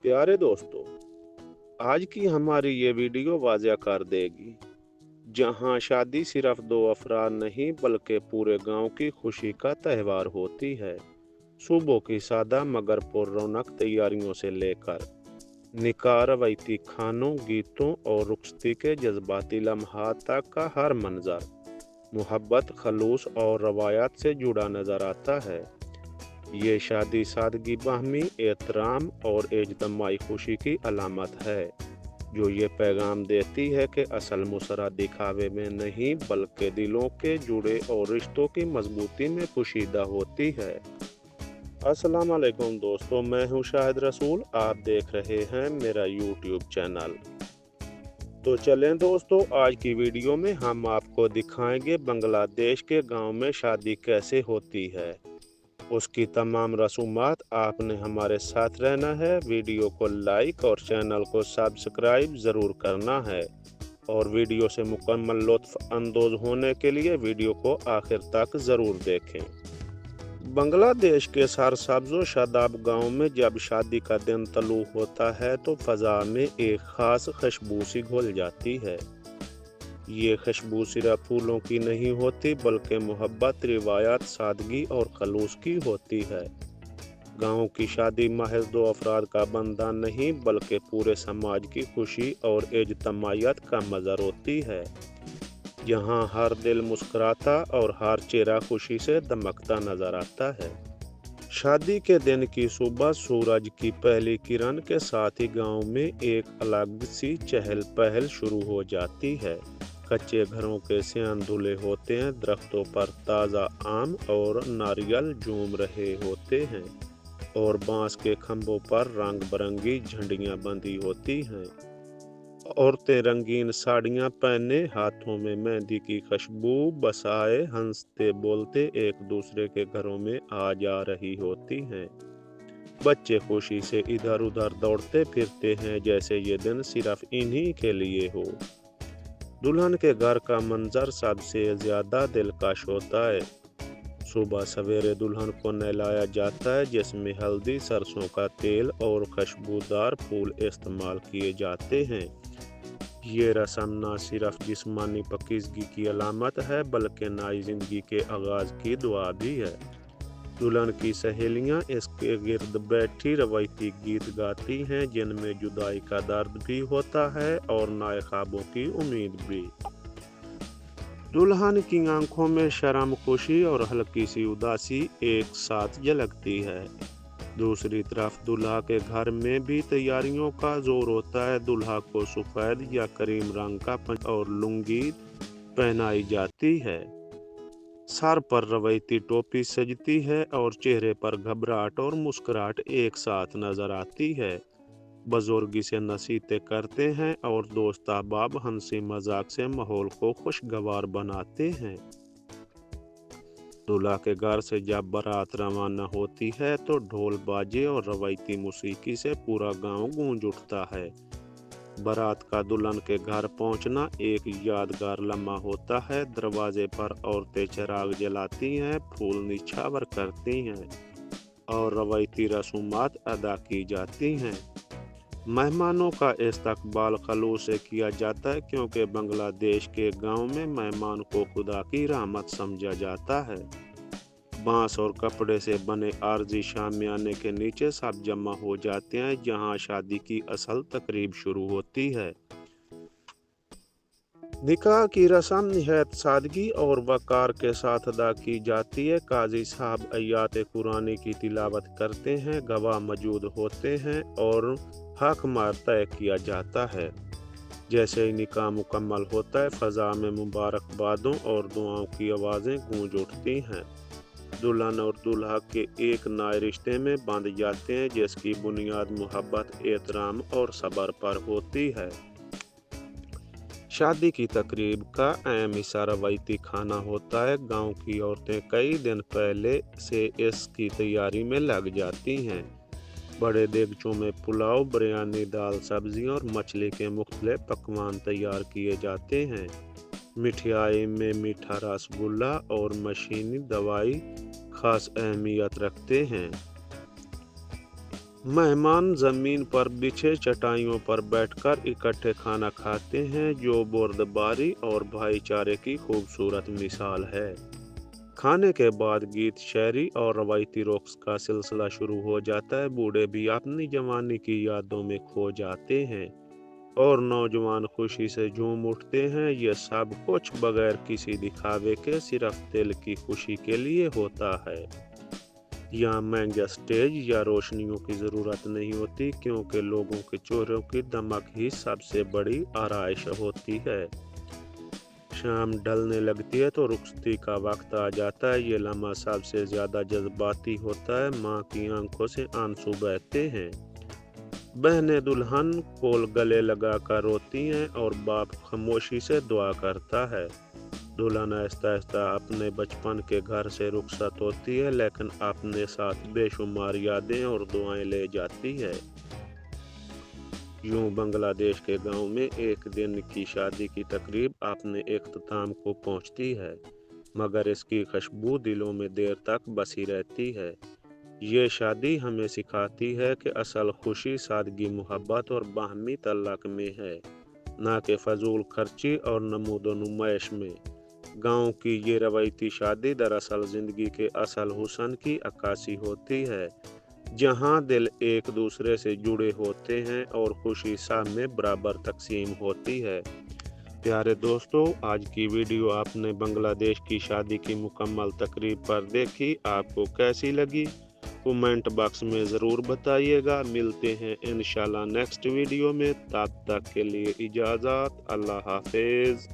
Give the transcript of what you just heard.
प्यारे दोस्तों, आज की हमारी ये वीडियो वाज़ह कर देगी, जहां शादी सिर्फ दो अफराद नहीं बल्कि पूरे गांव की खुशी का त्यौहार होती है। सुबह की सादा मगर पुररौनक तैयारियों से लेकर निकाह, रवायती खानों, गीतों और रुखसती के जज्बाती लम्हात तक का हर मंजर मोहब्बत, खलूस और रवायात से जुड़ा नज़र आता है। ये शादी सादगी, बाहमी एहतराम और इज्तिमाई खुशी की अलामत है, जो ये पैगाम देती है कि असल मुसरा दिखावे में नहीं बल्कि दिलों के जुड़े और रिश्तों की मजबूती में पोशीदा होती है। अस्सलाम वालेकुम दोस्तों, मैं हूं शाहिद रसूल। आप देख रहे हैं मेरा यूट्यूब चैनल। तो चलें दोस्तों, आज की वीडियो में हम आपको दिखाएंगे बांग्लादेश के गांव में शादी कैसे होती है। उसकी तमाम रसूमात। आपने हमारे साथ रहना है, वीडियो को लाइक और चैनल को सब्सक्राइब ज़रूर करना है और वीडियो से मुकम्मल लुत्फ़ अंदोज़ होने के लिए वीडियो को आखिर तक ज़रूर देखें। बांग्लादेश के सरसब्ज़ शादाब गांव में जब शादी का दिन तलू होता है तो फ़ज़ा में एक ख़ास खुशबू सी घुल जाती है। ये खुशबू सिर्फ फूलों की नहीं होती बल्कि मोहब्बत, रिवायत, सादगी और खलूस की होती है। गांव की शादी महज दो अफराद का बंधन नहीं बल्कि पूरे समाज की खुशी और इज्तिमाइयत का मज़र होती है, जहां हर दिल मुस्कुराता और हर चेहरा खुशी से दमकता नजर आता है। शादी के दिन की सुबह सूरज की पहली किरण के साथ ही गांव में एक अलग सी चहल पहल शुरू हो जाती है। कच्चे घरों के सियान धुले होते हैं, दरख्तों पर ताज़ा आम और नारियल झूम रहे होते हैं और बांस के खंभों पर रंग बिरंगी झंडियां बंधी होती हैं। औरतें रंगीन साड़ियां पहने, हाथों में मेहंदी की खुशबू बसाए, हंसते बोलते एक दूसरे के घरों में आ जा रही होती हैं। बच्चे खुशी से इधर उधर दौड़ते फिरते हैं जैसे ये दिन सिर्फ इन्हीं के लिए हो। दुल्हन के घर का मंजर सबसे ज्यादा दिलकश होता है। सुबह सवेरे दुल्हन को नहलाया जाता है, जिसमें हल्दी, सरसों का तेल और खुशबूदार फूल इस्तेमाल किए जाते हैं। ये रस्म न सिर्फ जिस्मानी पाकीज़गी की अलामत है बल्कि नई जिंदगी के आगाज की दुआ भी है। दुल्हन की सहेलियां इसके गिर्द बैठी रवायती गीत गाती हैं, जिनमें जुदाई का दर्द भी होता है और नए ख्वाबों की उम्मीद भी। दुल्हन की आंखों में शर्म, खुशी और हल्की सी उदासी एक साथ झलकती है। दूसरी तरफ दूल्हा के घर में भी तैयारियों का जोर होता है। दूल्हा को सफेद या क्रीम रंग का पंच और लुंगी पहनाई जाती है। सर पर रवायती टोपी सजती है और चेहरे पर घबराहट और मुस्कुराहट एक साथ नजर आती है। बुजुर्ग से नसीहतें करते हैं और दोस्त अहबाब हंसी मजाक से माहौल को खुशगवार बनाते हैं। दूल्हा के घर से जब बारात रवाना होती है तो ढोल बाजे और रवायती मौसीकी से पूरा गांव गूंज उठता है। बारात का दुल्हन के घर पहुंचना एक यादगार लम्हा होता है। दरवाजे पर औरतें चिराग जलाती हैं, फूल निछावर करती हैं और रवायती रसूमात अदा की जाती हैं। मेहमानों का इस्तकबाल खलूस से किया जाता है, क्योंकि बांग्लादेश के गांव में मेहमान को खुदा की रहमत समझा जाता है। बांस और कपड़े से बने आरजी शामियाने के नीचे सब जमा हो जाते हैं, जहां शादी की असल तकरीब शुरू होती है। निकाह की रस्म निहायत सादगी और वकार के साथ अदा की जाती है। काजी साहब आयत कुरानी की तिलावत करते हैं, गवाह मौजूद होते हैं और हक मार तय किया जाता है। जैसे ही निकाह मुकम्मल होता है, फ़ज़ा में मुबारकबादों और दुआओं की आवाज़ें गूंज उठती हैं। दुल्हन और दूल्हा के एक नए रिश्ते में बंध जाते हैं, जिसकी बुनियाद मोहब्बत, एहतराम और सब्र पर होती है। शादी की तकरीब का अहम हिस्सा रवायती खाना होता है। गांव की औरतें कई दिन पहले से इसकी तैयारी में लग जाती हैं। बड़े देगचों में पुलाव, बिरयानी, दाल, सब्जियां और मछली के मुख्तलिफ पकवान तैयार किए जाते हैं। मिठाई में मीठा रसगुल्ला और मशीनी दवाई खास अहमियत रखते हैं। मेहमान ज़मीन पर बिछे चटाइयों पर बैठकर इकट्ठे खाना खाते हैं, जो बुर्दबारी और भाईचारे की खूबसूरत मिसाल है। खाने के बाद गीत, शायरी और रवायती रक़्स का सिलसिला शुरू हो जाता है। बूढ़े भी अपनी जवानी की यादों में खो जाते हैं और नौजवान खुशी से झूम उठते हैं। ये सब कुछ बगैर किसी दिखावे के सिर्फ दिल की खुशी के लिए होता है। यहाँ महंगा स्टेज या रोशनियों की ज़रूरत नहीं होती, क्योंकि लोगों के चेहरों की दमक ही सबसे बड़ी आराइश होती है। शाम ढलने लगती है तो रुखसती का वक्त आ जाता है। ये लम्हा सबसे ज़्यादा जज्बाती होता है। माँ की आंखों से आंसू बहते हैं, बहनें दुल्हन को गले लगाकर रोती हैं और बाप खामोशी से दुआ करता है। दुल्हन आहिस्ता आहिस्ता अपने बचपन के घर से रुखसत होती है, लेकिन अपने साथ बेशुमार यादें और दुआएं ले जाती है। यूं बांग्लादेश के गांव में एक दिन की शादी की तकरीब अपने इख्तिताम को पहुंचती है, मगर इसकी खुशबू दिलों में देर तक बसी रहती है। ये शादी हमें सिखाती है कि असल खुशी सादगी, मोहब्बत और बाहमी तल्लक में है, ना कि फजूल खर्ची और नमूदो नुमाइश में। गांव की ये रवायती शादी दरअसल ज़िंदगी के असल हुस्न की अक्कासी होती है, जहां दिल एक दूसरे से जुड़े होते हैं और खुशी सब में बराबर तकसीम होती है। प्यारे दोस्तों, आज की वीडियो आपने बांग्लादेश की शादी की मुकम्मल तकरीब पर देखी। आपको कैसी लगी? कमेंट बॉक्स में ज़रूर बताइएगा। मिलते हैं इंशाल्लाह नेक्स्ट वीडियो में। तब तक के लिए इजाज़त। अल्लाह हाफिज़।